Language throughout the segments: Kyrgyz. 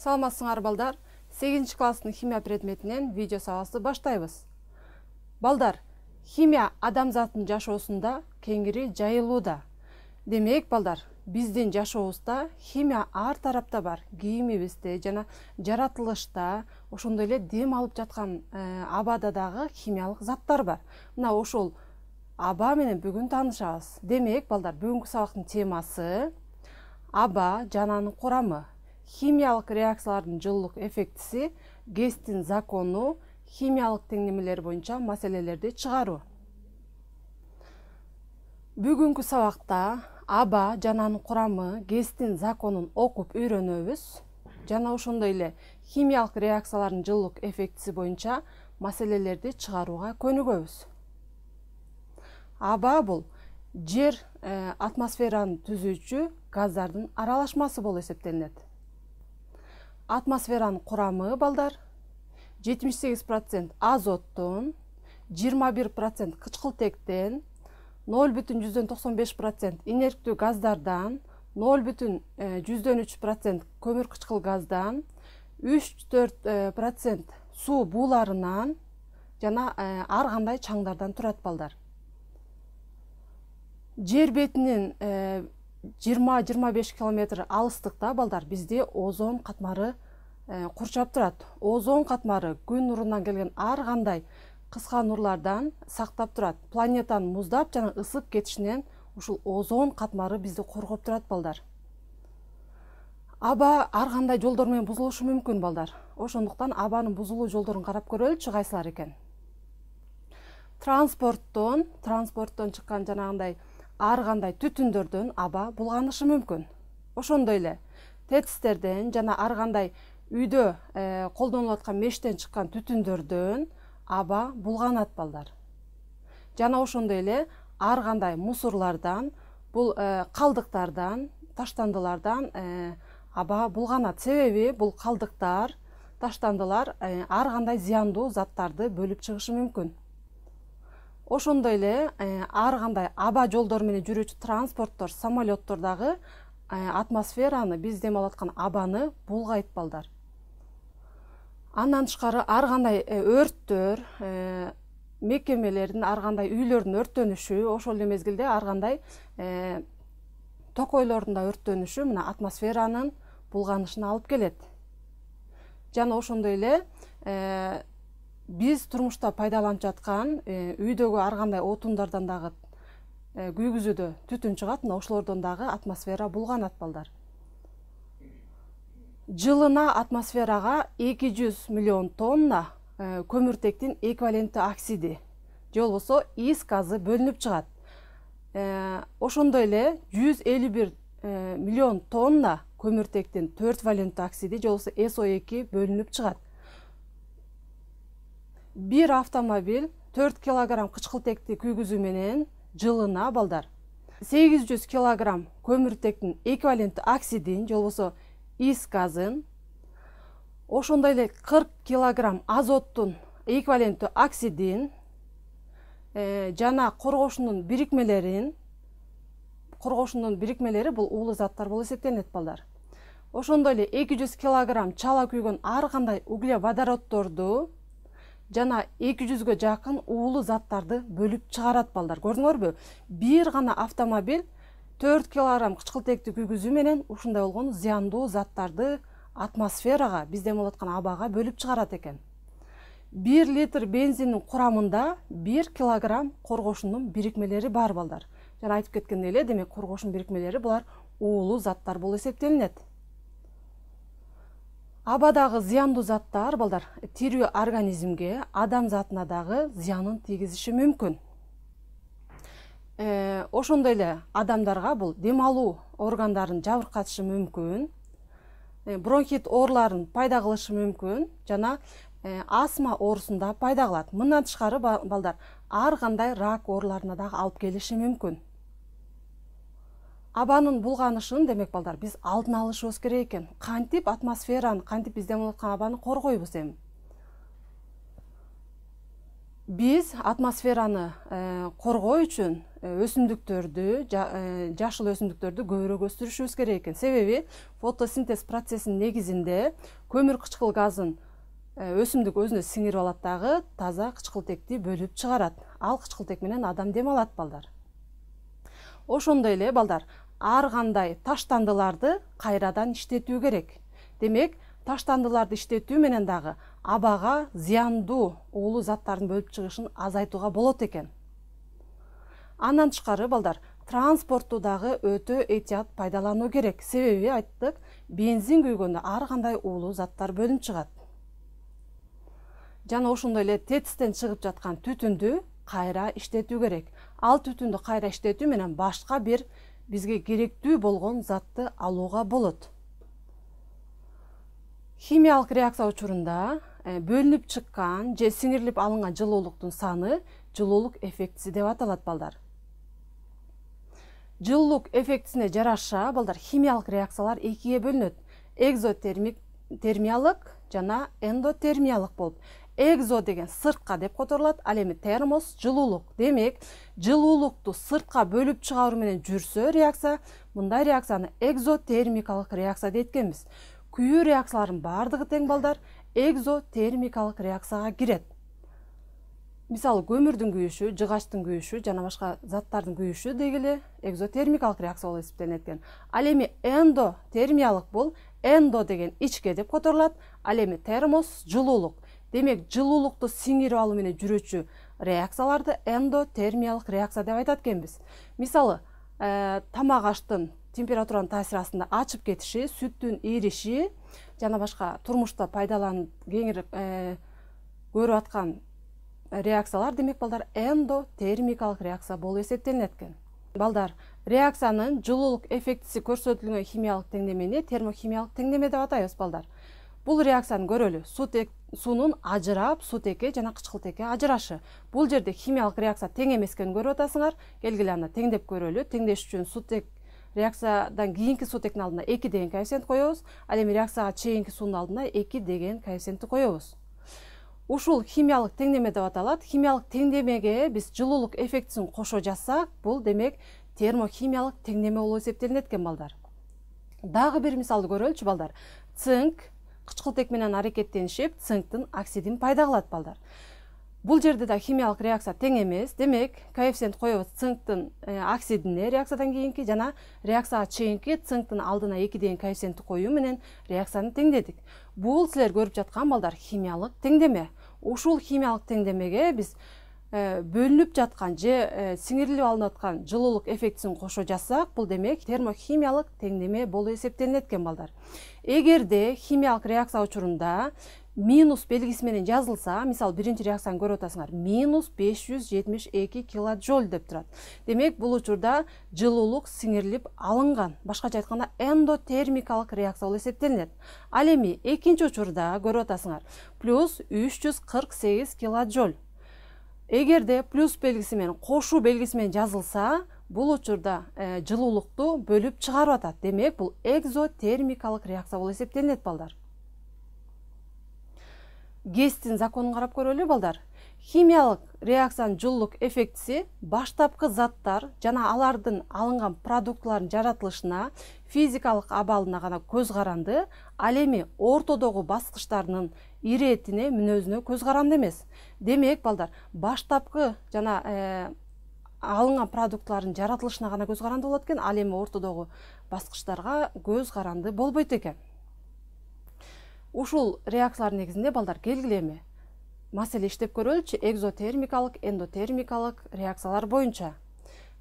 Саламатсыңар балдар. 8 класстын химия предметинен видео сабақты баштайбыз. Балдар, химия адамзаттын жашоосунда кеңири жайылууда. Демек, балдар, биздин жашообузда химия ар тарапта бар. Кийимибизде жана жаратылышта, ошондой эле дем алып жаткан абада дагы химиялык заттар бар. Мына ошол аба менен бүгүн таанышабыз. Демек, балдар, бүгүнкү сабактын темасы аба жананын курамы, химиялык реакциялардын жылуулук эффектиси, Гесстин закону, химиялык теңдемелер боюнча маселелерди чыгаруу. Бүгүнкү сабакта аба жананын курамы, Гесстин законун окуп үйрөнөбүз. Жана ошондой эле химиялык реакциялардын жылуулук эффектиси боюнча маселелерди чыгарууга көнүгөбүз. Аба бул жер атмосфераны түзүүчү газдардын аралашмасы болуп эсептелинет. Атмосферанын курамы, балдар, 78% азоттон, 21% кычкылтектен, 0,95% инерктүү газдардан, 0,3% көмүр кычкыл газдан, 3-4% суу бууларынан жана ар кандай чаңдардан турат, балдар. Жер бетинин 20-25 километр алыстыкта, балдар, бизде озон катмары курчап турат. Озон катмары күн нурунан келген ар кандай кыска нурлардан сактап турат. Планетанын муздап жана ысып кетишинен ушул озон катмары бизди коргоп турат, балдар. Аба ар кандай жолдор менен бузулушу мүмкүн, балдар. Ошондуктан абанын бузулуу жолдорун карап көрөлүчү, кайсылар экен. Транспорттон чыккан жанагындай ар кандай түтүндөрдөн аба булганышы мүмкүн. Ошондой эле тетистерден жана ар кандай үйдө колдонулуп аткан мештен чыккан түтүндөрдөн аба булганат, балдар. Жана ошондой эле ар кандай мусорлардан, бул калдыктардан, таштандылардан аба булганат. Себеби бул калдыктар, таштандылар ар кандай зыяндуу заттарды бөлүп чыгышы мүмкүн. Ошондой эле ар кандай аба жолдору менен жүрүүчү транспорттор, самолеттор дагы атмосфераны, биз дем алып аткан абаны булгайт, балдар. Андан тышкары ар кандай өрттөр, мекемелердин, ар кандай үйлөрдүн өрттөнүшү, ошол эле мезгилде ар кандай токойлордун да өрттөнүшү мына атмосферанын булганышына алып келет. Жана ошондой эле биз турмушта пайдаланып жаткан үйдөгү ар кандай отундардан дагы күйгүзүүдө түтүн чыгат, мына ошолордон дагы атмосфера булганат, балдар. Жылына атмосферага 200 миллион тонна көмүртектин эквиваленттүү оксиди же болбосо ис газы бөлүнүп чыгат. Ошондой эле 151 миллион тонна көмүртектин 4 валенттүү оксиди же болбосо SO2 бөлүнүп чыгат. Бир автомобиль 4 килограмм кычкылтекти күйгүзүү менен жылына, балдар, 800 килограмм көмүртектин эквиваленттүү оксидин же болбосо ис газын, ошондой эле 40 килограмм азоттун эквиваленттүү оксидин жана коргошундун бирикмелери бул уулуу заттар болуп эсептелинет, балдар. Ошондой эле 200 килограмм чала күйгөн ар кандай углеводороддорду жана 200гө жакын уулуу заттарды бөлүп чыгарат, балдар. Көрдүңөрбү? Бир гана автомобиль 4 килограмм кычкылтекти күйгүзүү менен ушундай болгон зыяндуу заттарды атмосферага, биз дем алып аткан абага бөлүп чыгарат экен. 1 литр бензиндин курамында 1 килограмм коргошундун бирикмелери бар, балдар. Жана айтып кеткендей эле, демек коргошун бирикмелери булар уулуу заттар болуп эсептелинет. Абадагы зыяндуу заттар, балдар, тирүү организмге, адам затына дагы зыянын тийгизиши мүмкүн. Ошондой эле адамдарга бул дем алуу органдарын жабыркатышы мүмкүн, бронхит ооруларын пайда кылышы мүмкүн, жана астма оорусун да пайда кылат. Мындан тышкары, балдар, ар кандай рак ооруларына дагы алып келиши мүмкүн. Абанын булганышын, демек, балдар, биз алдын алышыбыз керек экен. Кантип атмосфераны, кантип биз дем алып аткан абаны коргойбуз эми? Биз атмосфераны коргоо үчүн өсүмдүктөрдү, жашыл өсүмдүктөрдү көбүрөөк өстүрүшүбүз керек экен. Себеби фотосинтез процессинин негизинде көмүр кычкыл газын өсүмдүк өзүнө сиңирип алат дагы таза кычкылтекти бөлүп чыгарат. Ал кычкылтек менен адам дем алат балдар. Ошондой эле балдар, ар кандай таштандыларды кайрадан иштетүү керек. Демек, таштандыларды иштетүү менен дагы абага зыяндуу уулуу заттардын бөлүп чыгышын азайтууга болот экен. Андан тышкары балдар, транспортту дагы өтө этият пайдалануу керек. Себеби айттык, бензин күйгөндө ар кандай уулуу заттар бөлүнүп чыгат. Жана ошондой эле ТЭЦ-тен чыгып жаткан түтүндү кайра иштетүү керек. Ал түтүндү кайра иштетүү менен башка бир бизге керектүү болгон затты алууга болот. Химиялык реакция учурунда бөлүнүп чыккан же сиңирилип алынган жылуулуктун саны жылуулук эффектиси деп аталат балдар. Жылуулук эффектисине жараша балдар химиялык реакциялар экиге бөлүнөт. Экзотермиялык жана эндотермиялык болуп. Экзо деген сыртка деп которулат, ал эми термос жылуулук. Демек, жылуулукту сыртка бөлүп чыгаруу менен жүрсө реакция, мындай реакцияны экзотермикалык реакция дейт экенбиз. Күйүү реакциялардын бардыгы тең балдар экзотермикалык реакцияга кирет. Мисалы, көмүрдүн күйүшү, жыгачтын күйүшү жана башка заттардын күйүшү дегеле экзотермикалык реакция болуп эсептелинет экен. Ал эми эндотермиялык бул эндо деген ичке деп которулат, ал эми термос жылуулук. Демек, жылуулукту сиңирип алуу менен жүрүүчү реакцияларды эндотермиялык реакция деп айтат экенбиз. Мисалы, тамак аштын температуранын таасири астында ачып кетиши, сүттүн ириши жана башка турмушта пайдаланып кеңири көрүп аткан реакциялар демек балдар эндотермикалык реакция болуп эсептелинет экен. Балдар, реакциянын жылуулук эффектиси көрсөтүлгөн химиялык теңдемени термохимиялык теңдеме деп атайбыз балдар. Бул реакцияны көрөлү. Суунун ажырап, сутекке жана кычкылтекке ажырашы. Бул жерде химиялык реакция тең эмескенин көрүп атасыңар. Келгиле аны теңдеп көрөлү. Теңдеш үчүн сутек реакциядан кийинки сутектин алдына 2 деген коэффициент коебуз. Ал эми реакцияга чейинки суунун алдына 2 деген коэффициентти коебуз. Ушул химиялык теңдеме деп аталат. Химиялык теңдемеге биз жылуулук эффектисин кошо жазсак, бул демек термохимиялык теңдеме болуп эсептелинет экен балдар. Дагы бир мисалды көрөлүчү балдар. Цинк кычкылтек менен аракеттенишип, цинктин оксидин пайда кылат балдар. Бул жерде да химиялык реакция тең эмес. Демек, коэффициент коебуз цинктин оксидине реакциядан кийинки жана реакцияга чейинки цинктин алдына 2 деген коэффициентти коюу менен реакцияны теңдедик. Бул силер көрүп жаткан балдар химиялык теңдеме. Ушул химиялык теңдемеге биз бөлүнүп жаткан же сиңирилип алынып аткан жылуулук эффектисин кошо жазсак, бул демек термохимиялык теңдеме болуп эсептелинет экен балдар. Эгерде химиялык реакция учурунда минус белгиси менен жазылса, мисалы биринчи реакцияны көрүп атасыңар, минус 572 килоджоуль деп турат. Демек, бул учурда жылуулук сиңирилип алынган. Башкача айтканда эндотермикалык реакция болуп эсептелинет. Ал эми экинчи учурда көрүп атасыңар, плюс 348 килоджоуль. Эгерде плюс белгиси менен, кошуу белгиси менен жазылса, бул учурда жылуулукту бөлүп чыгарып атат. Демек, бул экзотермикалык реакция болуп эсептелинет балдар. Гесстин законун карап көрөлү балдар. Химиялык реакциянын жылуулук эффектиси баштапкы заттар жана алардын алынган продуктлардын жаратылышына, физикалык абалына гана көз каранды, ал эми ортодогу баскычтарынын иретине, мүнөзүнө көз каранды эмес. Демек, балдар, баштапкы жана алынган продуктлардын жаратылышына гана көз каранды болот экен, ал эми ортодогу баскычтарга көз каранды болбойт экен. Ушул реакциялардын негизинде балдар келгиле эми маселе иштеп көрөлүчү экзотермикалык, эндотермикалык реакциялар боюнча.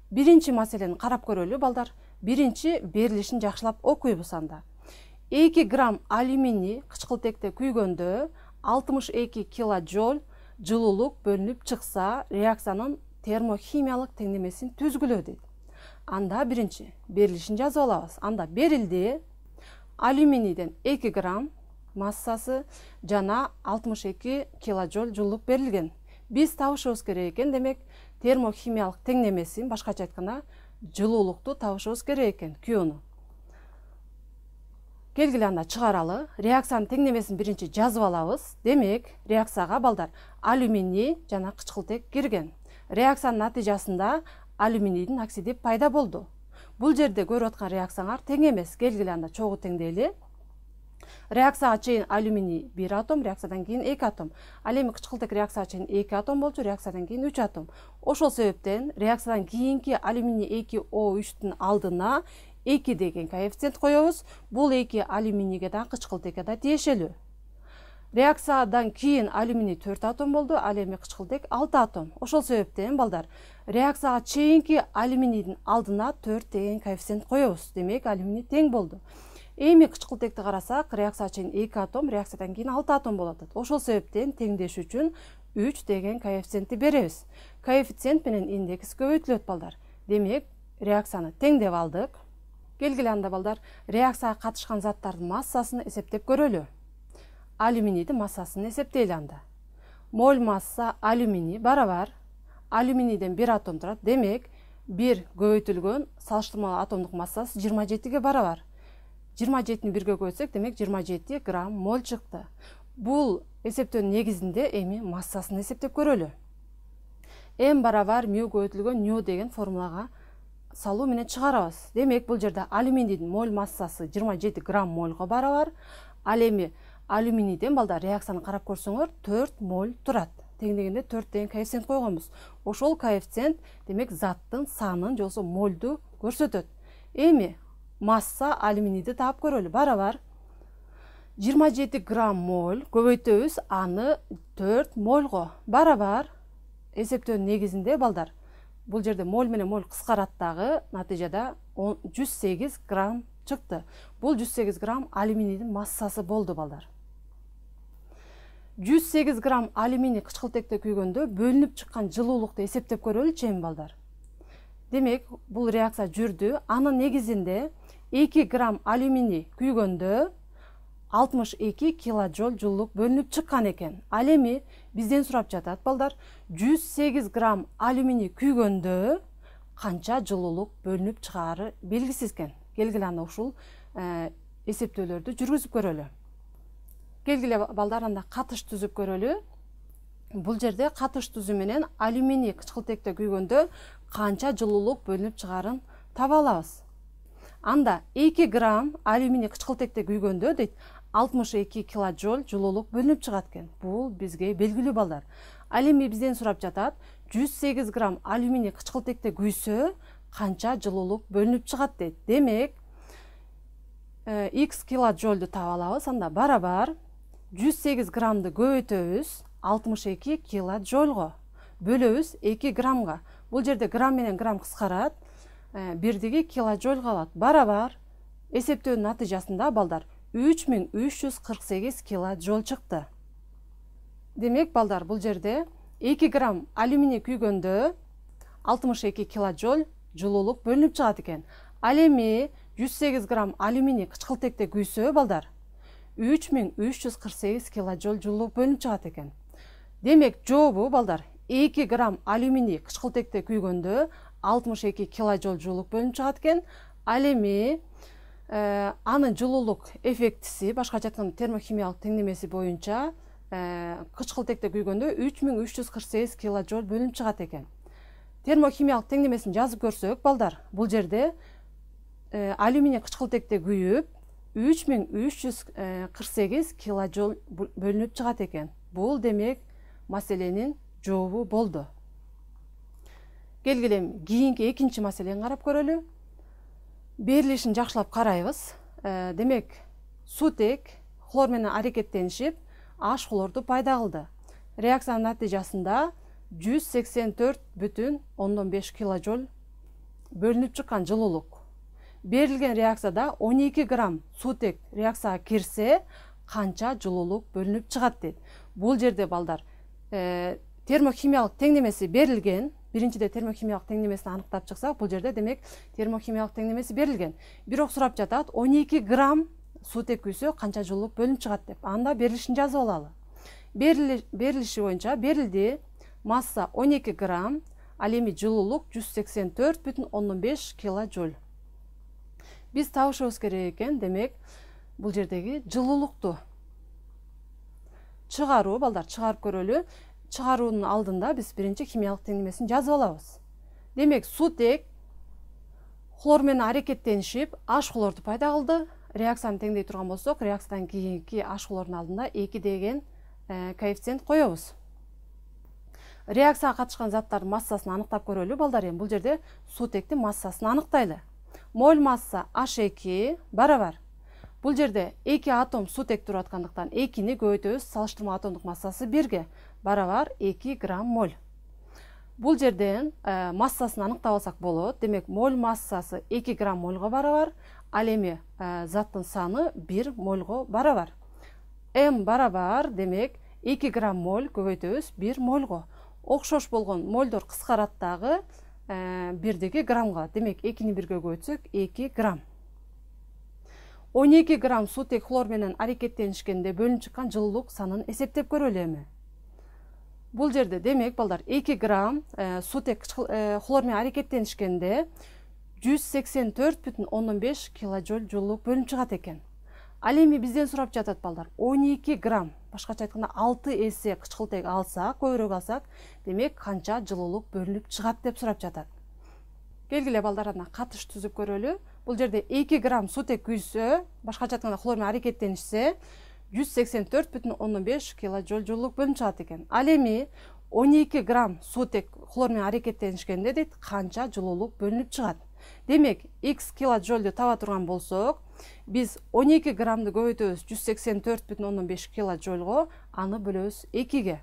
Биринчи маселени карап көрөлү балдар. Биринчи берилишин жакшылап окуйбуз анда. 2 грамм алюминий кычкылтекте күйгөндө 62 килоджоуль жылуулук бөлүнүп чыкса, реакциянын термохимиялык теңдемесин түзгүлө дейт. Анда биринчи берилишин жазып алабыз. Анда берилди алюминийден 2 грамм массасы жана 62 килоджоуль жылуулук берилген. Биз табышыбыз керек экен, демек термохимиялык теңдемесин, башкача айтканда, жылуулукту табышыбыз керек экен, Q-ну. Келгиле анда чыгаралы. Реакциянын теңдемесин биринчи жазып алабыз. Демек, реакцияга балдар алюминий жана кычкылтек кирген. Реакциянын натыйжасында алюминийдин оксиди пайда болду. Бул жерде көрүп аткан реакциялар тең эмес, келгиле анда чогуу теңдейли. Реакцияга чейин алюминий 1 атом, реакциядан кийин 2 атом. Ал эми кычкылтек реакцияга чейин 2 атом болчу, реакциядан кийин 3 атом. Ошол себептен реакциядан кийинки алюминий 2O3-түн алдына 2 деген коэффициент коебуз. Бул 2 алюминийге да кычкылтекке да тиешелүү. Реакциядан кийин алюминий 4 атом болду, ал эми кычкылтек 6 атом. Ошол себептен балдар, реакцияга чейинки алюминийдин алдына 4 деген коэффициент коебуз. Демек, алюминий тең болду. Эми кычкылтекти карасак, реакцияга чейин 2 атом, реакциядан кийин 6 атом болот. Ошол себептен теңдеш үчүн 3 деген коэффициентти беребиз. Коэффициент менен индекс көбөйтүлөт балдар. Демек, реакцияны теңдеп алдык. Келгиле анда балдар, реакцияга катышкан заттардын массасын эсептеп көрөлү. Алюминийдин массасын эсептейли анда. Моль масса алюминий барабар алюминийден 1 атом турат. Демек, 1 көбөйтүлгөн салыштырмалуу атомдук массасы 27ге барабар. 27-ни 1ге көбөйтсөк, демек 27 грамм моль чыкты. Бул эсептөөнүн негизинде эми массасын эсептеп көрөлү. М барабар мю көбөйтүлгөн ню деген формулага салуу менен чыгарабыз. Демек, бул жерде алюминийдин моль массасы 27 грамм мольго барабар. Ал эми алюминийден балдар реакцияны карап көрсөңөр 4 моль турат. Тең дегенде 4 деген коэффициент койгонбуз. Ошол коэффициент демек заттын санын же болбосо мольду көрсөтөт. Эми масса алюминийди таап көрөлү. Барабар 27 грамм моль көбөйтөбүз аны 4 мольго. Барабар эсептөөнүн негизинде балдар, бул жерде моль менен моль кыскарат дагы, натыйжада 108 грамм чыкты. Бул 108 грамм алюминийдин массасы болду балдар. 108 грамм алюминий кычкылтекте күйгөндө бөлүнүп чыккан жылуулукту эсептеп көрөлүчү эми балдар. Демек, бул реакция жүрдү. Анын негизинде 2 грамм алюминий күйгөндө 62 килоджоуль жылуулук бөлүнүп чыккан экен. Ал эми бизден сурап жатат балдар, 108 грамм алюминий күйгөндө канча жылуулук бөлүнүп чыгаары белгисиз экен. Келгиле анда ушул эсептөөлөрдү жүргүзүп көрөлү. Келгиле балдар анда катыш түзүп көрөлү. Бул жерде катыш түзүү менен алюминий кычкылтекте күйгөндө канча жылуулук бөлүнүп чыгаарын таба алабыз. Анда 2 грамм алюминий кычкылтекте күйгөндө дейт 62 килоджоуль жылуулук бөлүнүп чыгат экен. Бул бизге белгилүү балдар. Ал эми бизден сурап жатат, 108 грамм алюминий кычкылтекте күйсө канча жылуулук бөлүнүп чыгат дейт. Демек, x килоджоульду таап алабыз. Анда барабар 108 граммды көбөйтөбүз 62 килоджоульго, бөлөбүз 2 граммга. Бул жерде грамм менен грамм кыскарат, бирдиги килоджоуль калат. Барабар эсептөөнүн натыйжасында балдар 3348 килоджоуль чыкты. Демек, балдар, бул жерде 2 грамм алюминий күйгөндө 62 килоджоуль жылуулук бөлүнүп чыгат экен. Ал эми 108 грамм алюминий кычкылтекте күйсө балдар 3348 килоджоуль жылуулук бөлүнүп чыгат экен. Демек, жообу балдар 2 грамм алюминий кычкылтекте күйгөндө 62 килоджоуль жылуулук бөлүнүп чыгат экен. Ал эми анын жылуулук эффектиси, башкача айтканда термохимиялык теңдемеси боюнча кычкылтекте күйгөндө 3348 килоджоуль бөлүнүп чыгат экен. Термохимиялык теңдемесин жазып көрсөк балдар, бул жерде алюминий кычкылтекте күйүп 3348 килоджоуль бөлүнүп чыгат экен. Бул демек маселенин жообу болду. Келгиле кийинки экинчи маселени карап көрөлү. Берилишин жакшылап карайбыз. Демек, сутек хлор менен аракеттенишип H хлорду пайда кылды. Реакциянын натыйжасында 184,5 килоджоуль бөлүнүп чыккан жылуулук. Берилген реакцияда 12 грамм сутек реакцияга кирсе, канча жылуулук бөлүнүп чыгат дейт. Бул жерде балдар термохимиялык теңдемеси берилген. Биринчиде термохимиялык теңдемесин аныктап чыксак, бул жерде демек термохимиялык теңдемеси берилген. Бирок сурап жатат, 12 грамм сутек күйсө канча жылуулук бөлүнүп чыгат деп. Анда берилишин жазып алалы. Берилиши боюнча берилди масса 12 грамм, ал эми жылуулук 184,5 килоджоуль. Биз табышыбыз керек экен, демек бул жердеги жылуулукту чыгаруу балдар, чыгарып көрөлү. Чыгаруунун алдында биз биринчи химиялык теңдемесин жазып алабыз. Демек сутек хлор менен аракеттенишип H хлорду пайда кылды. Реакцияны теңдей турган болсок, реакциядан кийинки H хлордун алдында 2 деген коэффициент коебуз. Реакцияга катышкан заттардын массасын аныктап көрөлү балдар. Бул жерде сутектин массасын аныктайлы. Моль масса H2 барабар. Бул жерде 2 атом сутек туруп аткандыктан 2-ни көбөйтөбүз, салыштырма атомдук массасы 1-ге барабар 2 грамм моль. Бул жерден массасын аныктап алсак болот. Демек, моль массасы 2 грамм мольго барабар, ал эми заттын саны 1 мольго барабар. М барабар, демек 2 грамм моль көбөйтөбүз 1 мольго. Окшош болгон мольдор кыскарат дагы 1 граммга. Демек, 2-ни 1-ге көбөйтсөк 2 грамм. 12 грамм сутек хлор менен аракеттенишкенде бөлүнүп чыккан жылуулук санын эсептеп көрөлү эми. Бул жерде демек балдар 2 грамм сутек хлор менен аракеттенишкенде 184,5 килоджоуль жылуулук бөлүнүп чыгат экен. Ал эми бизден сурап жатат балдар 12 грамм, башкача айтканда 6 эсе кычкылтек алсак, көбүрөөк алсак, демек канча жылуулук бөлүнүп чыгат деп сурап жатат. Келгиле балдар, катыш түзүп көрөлү. Бул жерде 2 грамм сутек күйсө, башкача айтканда хлор менен аракеттенишсе, 184,5 килоджоуль жылуулук бөлүнүп чыгат экен. Ал эми 12 грамм сутек хлор менен аракеттенишкенде дейт канча жылуулук бөлүнүп чыгат. Демек, x килоджоульду таба турган болсок, биз 12 граммды көбөйтөбүз 184,5 килоджоульго, аны бөлөбүз 2-ге.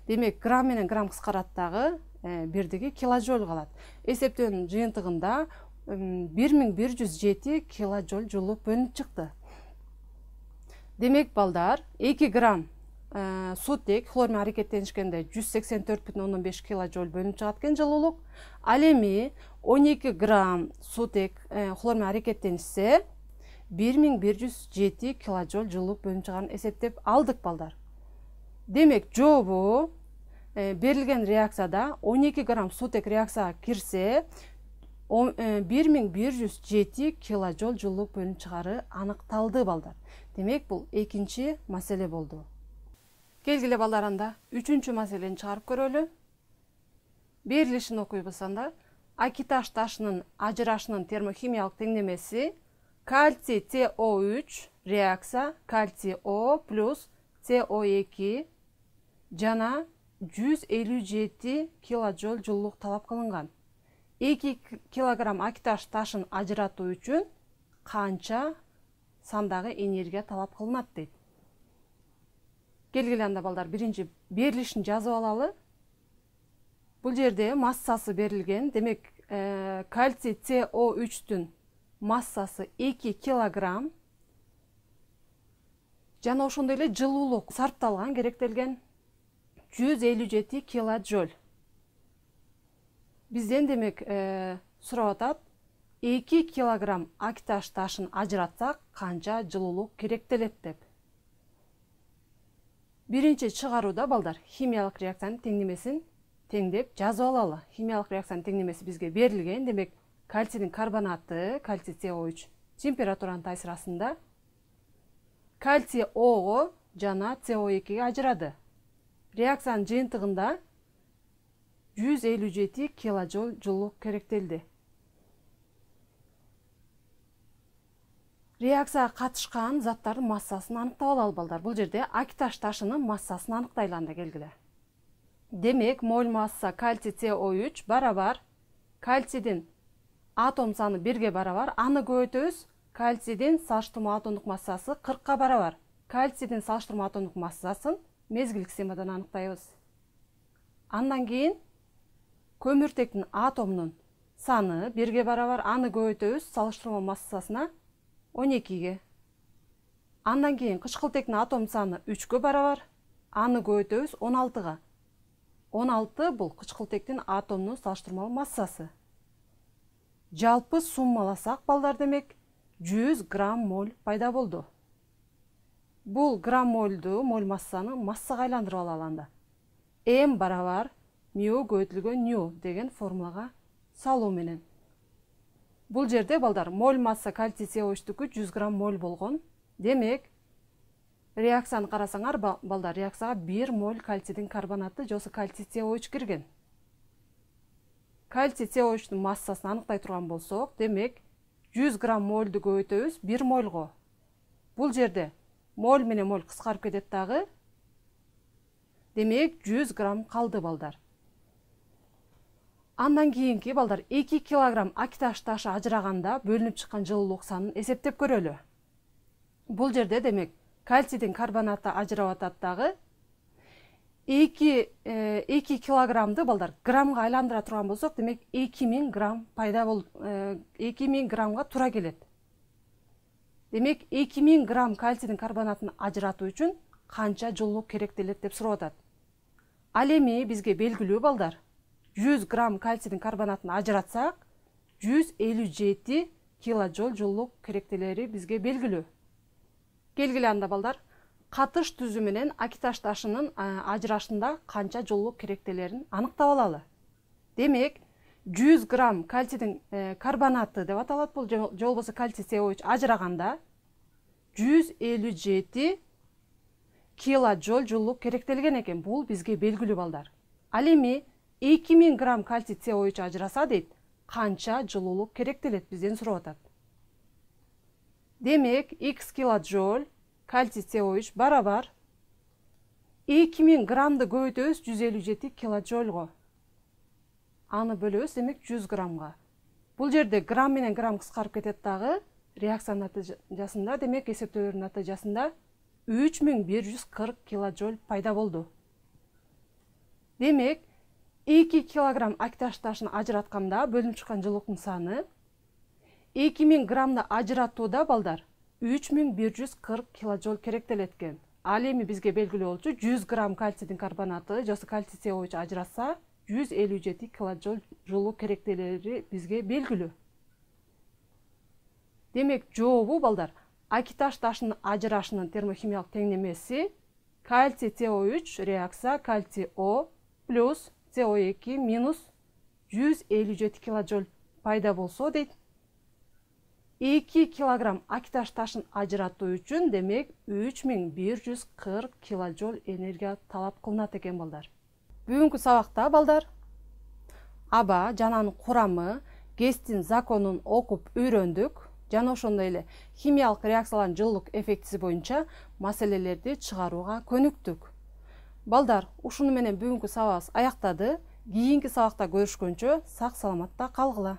Демек, грамм менен грамм кыскарат дагы 1 килоджоуль калат. Эсептөөнүн жыйынтыгында 1107 килоджоуль жылуулук бөлүнүп чыкты. Демек, балдар, 2 грамм сутек хлор менен аракеттенишкенде 184,5 килоджоуль бөлүнүп чыгат экен жылуулук. Ал эми 12 грамм сутек хлор менен аракеттенишсе, 1107 килоджоуль жылуулук бөлүнүп чыганын эсептеп алдык балдар. Демек, жообу берилген реакцияда 12 грамм сутек реакцияга кирсе, 1107 килоджоуль жылуулук бөлүнүп чыгары аныкталды балдар. Демек, бул экинчи маселе болду. Келгиле балдар, анда үчүнчү маселени чыгарып көрөлү. Берилишин окуйбуз анда. Акиташ ташынын ажырашынын термохимиялык теңдемеси кальций CO3 реакция кальций O плюс CO2 жана 157 килоджоуль жылуулук талап кылынган. 2 килограмм акиташ ташын ажыратуу үчүн канча сандагы энергия талап кылынат дейт. Келгиле анда балдар, биринчи берилишин жазып алалы. Бул жерде массасы берилген. Демек, кальций CO3-түн массасы 2 килограмм. Жана ошондой эле жылуулук сарпталган, керектелген 157 килоджоуль. Бизден демек сурап атат, 2 килограмм акиташ ташын ажыратсак канча жылуулук керектелет деп. Биринчи чыгарууда балдар химиялык реакциянын теңдемесин теңдеп жазып алалы. Химиялык реакциянын теңдемеси бизге берилген. Демек, кальцийдин карбонаты, кальций CO3 температуранын таасирасында кальций O'го жана CO2ге ажырады. Реакциянын жыйынтыгында 157 килоджоуль жылуулук керектелди. Реакцияга катышкан заттардын массасын аныктап алалы балдар. Бул жерде акиташ ташынын массасын аныктайлы анда, келгиле. Демек, моль масса кальций CO3 барабар кальцийдин атом саны 1-ге барабар, аны көбөйтөбүз. Кальцийдин салыштырма атомдук массасы 40-ка барабар. Кальцийдин салыштырма атомдук массасын мезгилдик схемадан аныктайбыз. Андан кийин көмүртектин атомунун саны 1-ге барабар, аны көбөйтөбүз салыштырма массасына 12-ге. Андан кийин кычкылтектин атом саны 3-кө барабар, аны көбөйтөбүз 16-га. 16 бул кычкылтектин атомунун салыштырмалуу массасы. Жалпы суммаласак балдар, демек 100 грамм моль пайда болду. Бул грамм мольду, моль массаны массага айландырып алалы анда. М барабар мио көбөйтүлгөн ню деген формулага салуу менен. Бул жерде балдар моль масса кальций CO3-түкү 100 грамм моль болгон. Демек, реакцияны карасаңар балдар, реакцияга 1 моль кальцийдин карбонаты жосу кальций CO3 кирген. кальций CO3-тун массасын аныктай турган болсок, демек 100 грамм мольду көбөйтөбүз 1 мольго. Бул жерде моль менен моль кыскарып кетет дагы. Демек 100 грамм калды балдар. Андан кийинки балдар 2 килограмм акиташ ташы ажыраганда бөлүнүп чыккан жылуулук санын эсептеп көрөлү. Бул жерде демек кальцийдин карбонаты ажырап атат дагы. 2 килограммды балдар граммга айландыра турган болсок, демек 2000 грамм пайда болуп 2000 граммга туура келет. Демек 2000 грамм кальцийдин карбонатын ажыратуу үчүн канча жылуулук керектелет деп сурап атат. Ал эми бизге белгилүү балдар. 100 грамм кальцийдин карбонатын ажыратсак, 157 киложол жылуулук керектелери бизге белгилүү. Келгиле анда балдар, катыш түзү менен акиташ ташынын ажырашында канча жылуулук керектелерин аныктап алалы. Демек, 100 грамм кальцийдин карбонаты деп аталат бул, же болбосо кальций CO3 ажыраганда 157 киложол жылуулук керектелген экен. Бул бизге белгилүү балдар. Ал эми 2000 грамм кальций CO3 ажыраса дейт, канча жылуулук керектелет бизден сурап атат. Демек, x киложол кальций CO3 барабар 2000 граммды көбөйтөбүз 157 киложолго. Аны бөлөбүз, демек 100 граммга. Бул жерде грамм менен грамм кыскарып кетет дагы. Реакциянын натыйжасында, демек эсептөөлөрдүн натыйжасында 3140 киложол пайда болду. Демек, 2 килограмм акиташ ташын ажыратканда бөлүнүп чыккан жылуулуктун саны 2000 граммды ажыратууда балдар 3140 киложол керектелет экен. Ал эми бизге белгилүү болчу 100 грамм кальцийдин карбонаты же кальций CO3 ажыраса 157 киложол жылуулук керектелери бизге белгилүү. Демек, жообу балдар, акиташ ташынын ажырашынын термохимиялык теңнемеси кальций CO3 реакция кальций O плюс CO2 минус 157 киложол пайда болсо дейт. 2 килограмм акиташ ташын ажыратуу үчүн демек 3140 киложол энергия талап кылынат экен балдар. Бүгүнкү сабакта балдар аба жана анын курамы, Гесстин законун окуп үйрөндүк. Жана ошондой эле химиялык реакциялардын жылуулук эффектиси боюнча маселелерди чыгарууга көнүктүк. Балдар, ушуну менен бүгүнкү сабагыбыз аяктады. Кийинки сабакта көрүшкөнчө сак саламатта калгыла.